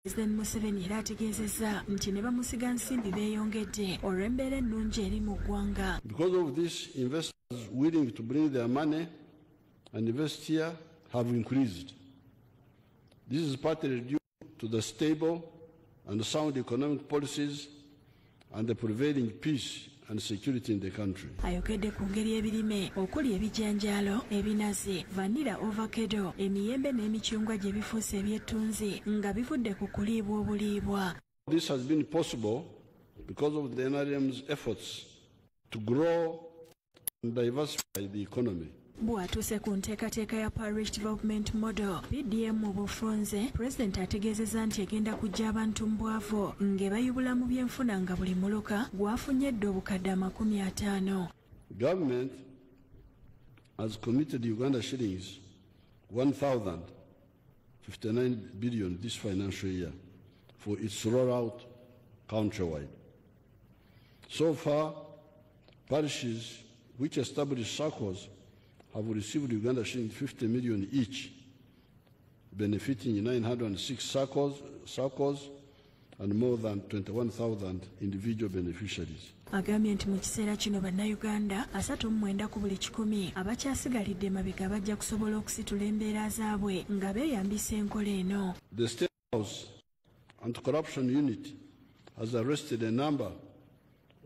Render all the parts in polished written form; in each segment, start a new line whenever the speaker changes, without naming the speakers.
Pulezidenti Museveni era ategeezezza nti ne bamusiga nsimbi beeyongedde olw'embeera ennungi eri mu ggwanga.
Because of this, investors willing to bring their money and invest here have increased. This is partly due to the stable and sound economic policies and the prevailing peace and security in the country.
Ayogedde ku ngeri ebirime okuli ebijanjaalo, ebinazi, vanilla, ovacado, emiyembe n'emicungwa gye bifuuse ebyettunzi nga bivudde ku kuliibwa obuliibwa.
This has been possible because of the NRM's efforts to grow and diversify the economy.
Bw'atuuse ku nteekateeka ya Parish Development Model PDM mu bufunze, Pulezidenti ategeezezza nti egenda kuggya abantu mu bwavu ng'ebayubula mu byenfuna nga buli muluka gwafunye obukadde 50.
Government has committed Uganda shillings 1,059 billion this financial year for its rollout countrywide. So far, parishes which established circles have received Uganda shillings 50 million each, benefiting 906 circles and more than 21,000 individual beneficiaries.
Agambye nti mu kiseera kino bannayuganda 39 ku buli 100 abakyasigalidde emabega bajja kusobola okusitula embeera zaabwe nga beeyambisa enkola eno.
The State House Anti-Corruption Unit has arrested a number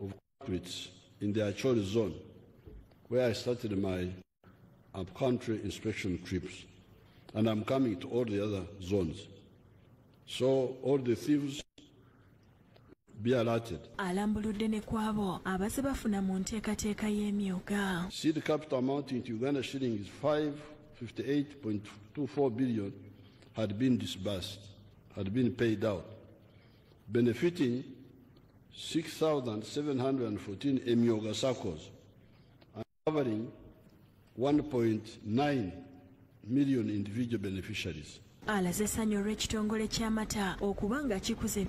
of culprits in the Acholi zone, where I started my up-country inspection trips, and I'm coming to all the other zones. So all the thieves be alerted.
Alambuludde ne kwabo abazze bafuna mu nteekateeka y'emyuga.
Seed capital amounting to Uganda shillings 558.24 billion had been disbursed, had been paid out, benefiting 6,714 emyoga circles and covering 1.9 million individual beneficiaries.
Alaze essanyu olw'ekitongole ky'amata okuba nga kikuze